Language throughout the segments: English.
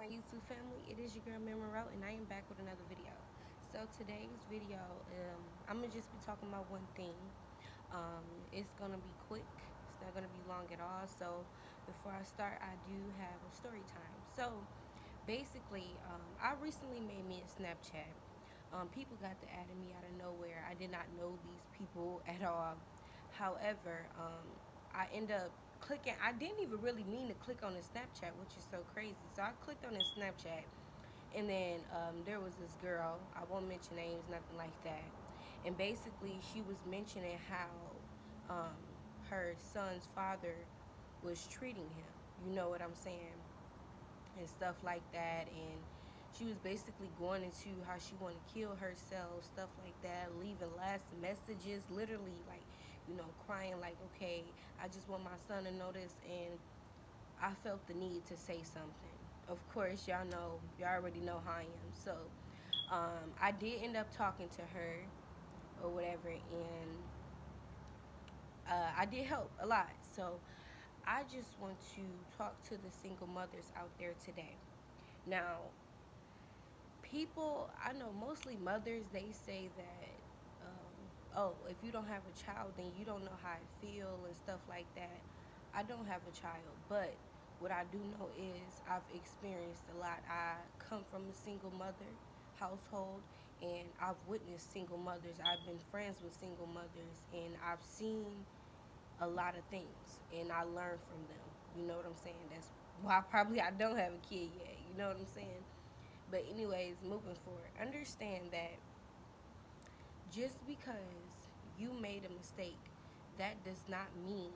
YouTube family. It is your girl Monroe, and I am back with another video. So today's video, I'm gonna just be talking about one thing. It's gonna be quick. It's not gonna be long at all. So before I start, I do have a story time. So basically, I recently made me a Snapchat. People got to adding me out of nowhere. I did not know these people at all. However, I end up clicking. I didn't even really mean to click on the Snapchat, which is so crazy. So I clicked on his Snapchat, and then there was this girl. I won't mention names, nothing like that. And basically, she was mentioning how um, her son's father was treating him. You know what I'm saying? And stuff like that. And she was basically going into how she wanted to kill herself, stuff like that, leaving last messages, literally like, crying like, okay, I just want my son to know this. And I felt the need to say something. Of course, y'all already know how I am. So I did end up talking to her or whatever, and I did help a lot. So I just want to talk to the single mothers out there today. Now, people, I know mostly mothers, they say that, oh, if you don't have a child, then you don't know how I feel and stuff like that. I don't have a child, but what I do know is I've experienced a lot. I come from a single mother household, and I've witnessed single mothers. I've been friends with single mothers, and I've seen a lot of things, and I learned from them. You know what I'm saying? That's why probably I don't have a kid yet. You know what I'm saying? But anyways, moving forward, understand that just because you made a mistake, that does not mean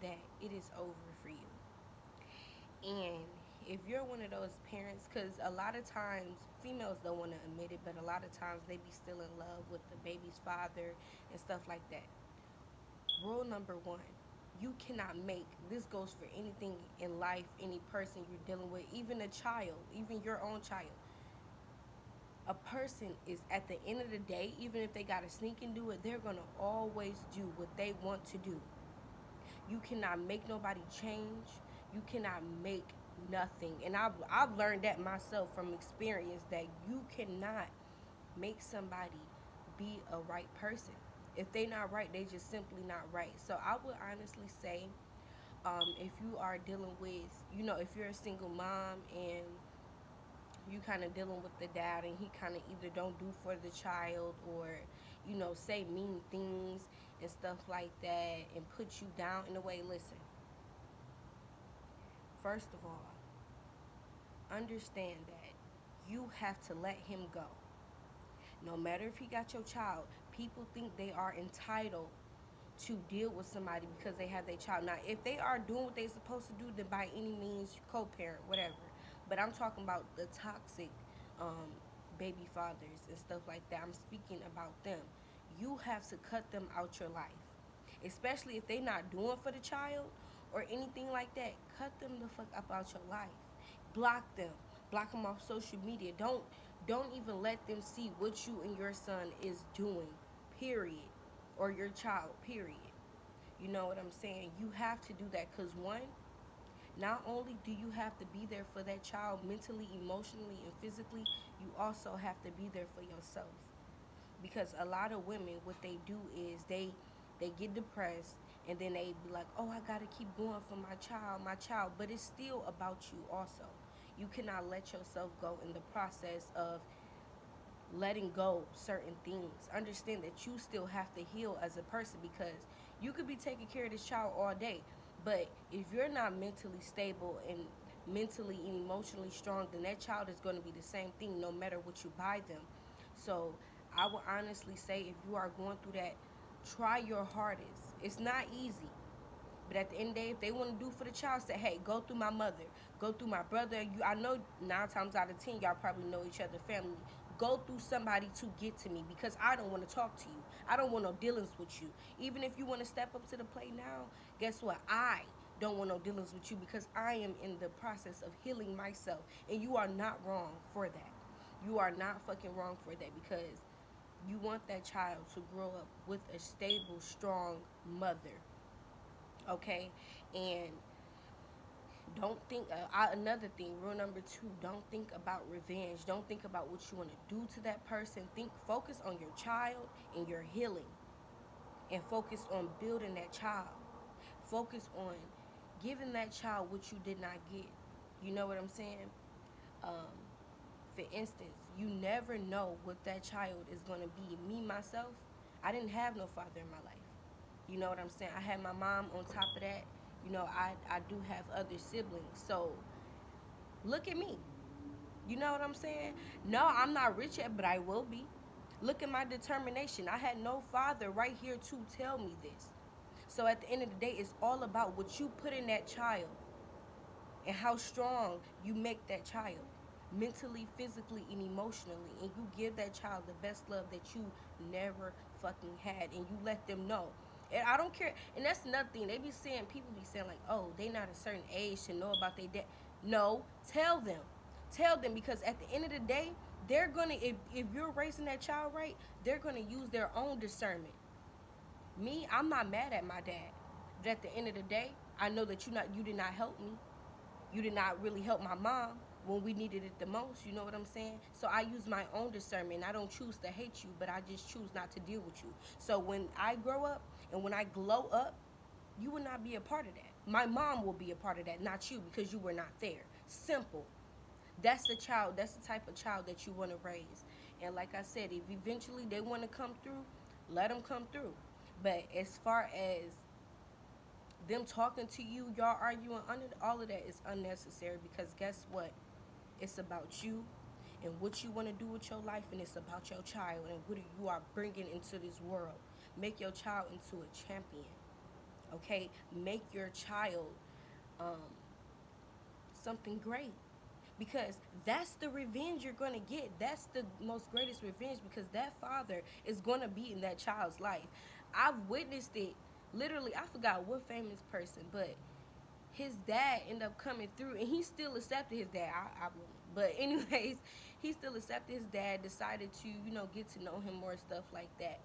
that it is over for you. And if you're one of those parents, because a lot of times females don't want to admit it, but a lot of times they be still in love with the baby's father and stuff like that. Rule number one, you cannot make, this goes for anything in life, any person you're dealing with, even a child, even your own child. A person is, at the end of the day, even if they got to sneak and do it, they're going to always do what they want to do. You cannot make nobody change. You cannot make nothing. And I've learned that myself from experience, that you cannot make somebody be a right person. If they not right, they just simply not right. So I would honestly say, if you are dealing with, if you're a single mom and you kind of dealing with the dad, and he kind of either don't do for the child, or say mean things and stuff like that, and put you down in a way, listen, first of all, understand that you have to let him go. No matter if he got your child, people think they are entitled to deal with somebody because they have their child. Now, if they are doing what they're supposed to do, then by any means, co-parent, whatever. But I'm talking about the toxic um, baby fathers and stuff like that. I'm speaking about them. You have to cut them out your life, especially if they're not doing for the child or anything like that. Cut them the fuck up out your life. Block them. Block them off social media. Don't even let them see what you and your son is doing. Period. Or your child. Period. You know what I'm saying? You have to do that, because one, not only do you have to be there for that child mentally, emotionally, and physically, you also have to be there for yourself. Because a lot of women, what they do is they get depressed, and then they be like, oh, I gotta keep going for my child. But it's still about you also. You cannot let yourself go in the process of letting go certain things. Understand that you still have to heal as a person, because you could be taking care of this child all day, but if you're not mentally stable and mentally and emotionally strong, then that child is going to be the same thing no matter what you buy them. So I would honestly say, if you are going through that, try your hardest. It's not easy, but at the end of the day, if they want to do for the child, say, hey, go through my mother, go through my brother. I know 9 times out of 10, y'all probably know each other, family. Go through somebody to get to me, because I don't want to talk to you. I don't want no dealings with you. Even if you want to step up to the plate now, guess what? I don't want no dealings with you, because I am in the process of healing myself. And you are not wrong for that. You are not fucking wrong for that, because you want that child to grow up with a stable, strong mother, okay? And Don't think, another thing, rule number two, don't think about revenge. Don't think about what you want to do to that person. Focus on your child and your healing, and focus on building that child. Focus on giving that child what you did not get. You know what I'm saying? Um, for instance, you never know what that child is going to be. Me, myself, I didn't have no father in my life. You know what I'm saying? I had my mom on top of that. I do have other siblings. So look at me. You know what I'm saying? No, I'm not rich yet, but I will be. Look at my determination. I had no father right here to tell me this. So at the end of the day, it's all about what you put in that child and how strong you make that child mentally, physically, and emotionally. And you give that child the best love that you never fucking had. And you let them know. And I don't care. And that's another thing. People be saying like, oh, they not a certain age to know about their dad. No, tell them. Tell them, because at the end of the day, they're going to, if you're raising that child right, they're going to use their own discernment. Me, I'm not mad at my dad. But at the end of the day, I know that you did not help me. You did not really help my mom when we needed it the most. You know what I'm saying? So I use my own discernment. I don't choose to hate you, but I just choose not to deal with you. So when I grow up and when I glow up, you will not be a part of that. My mom will be a part of that, not you, because you were not there. Simple. That's the type of child that you want to raise. And like I said, if eventually they want to come through, let them come through. But as far as them talking to you, y'all arguing, all of that is unnecessary, because guess what? It's about you and what you want to do with your life, and it's about your child and what you are bringing into this world. Make your child into a champion, okay? Make your child um, something great, because that's the revenge you're going to get. That's the most greatest revenge, because that father is going to be in that child's life. I've witnessed it. Literally, I forgot what famous person, but his dad ended up coming through, and he still accepted his dad. I wouldn't. But anyways, he still accepted his dad, decided to, get to know him more, stuff like that.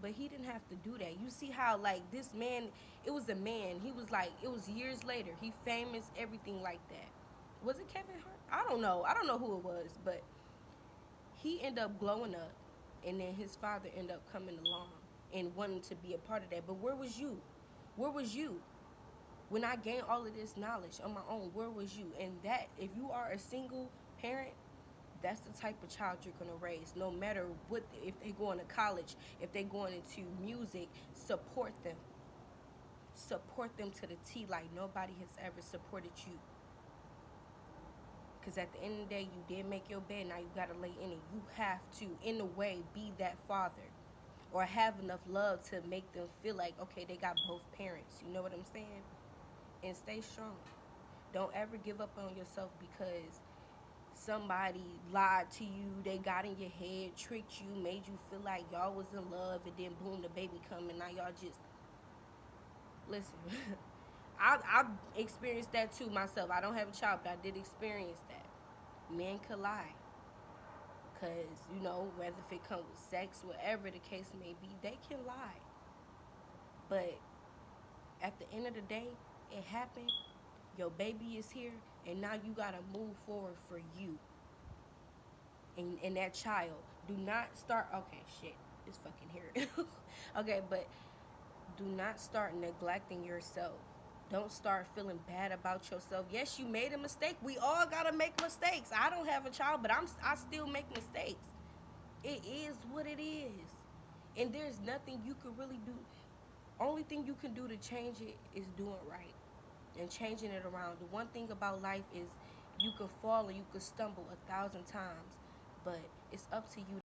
But he didn't have to do that. You see how, like, this man, it was a man. He was like, it was years later. He famous, everything like that. Was it Kevin Hart? I don't know. I don't know who it was, but he ended up glowing up, and then his father ended up coming along and wanting to be a part of that. But where was you? Where was you? When I gained all of this knowledge on my own, where was you? And that, if you are a single parent, that's the type of child you're going to raise. No matter what, if they going to college, if they going into music, support them. Support them to the T, like nobody has ever supported you. Because at the end of the day, you did make your bed, now you got to lay in it. You have to, in a way, be that father, or have enough love to make them feel like, okay, they got both parents. You know what I'm saying? And stay strong. Don't ever give up on yourself because somebody lied to you, they got in your head, tricked you, made you feel like y'all was in love, and then boom, the baby come, and now y'all just, listen. I've experienced that too myself. I don't have a child, but I did experience that. Men could lie. Because, whether if it comes with sex, whatever the case may be, they can lie. But at the end of the day, it happened. Your baby is here, and now you got to move forward for you and that child. Do not start, okay, shit, it's fucking here. Okay, but do not start neglecting yourself. Don't start feeling bad about yourself. Yes, you made a mistake. We all gotta make mistakes. I don't have a child, but I still make mistakes. It is what it is. And there's nothing you can really do. Only thing you can do to change it is doing right and changing it around. The one thing about life is you can fall and you can stumble 1,000 times, but it's up to you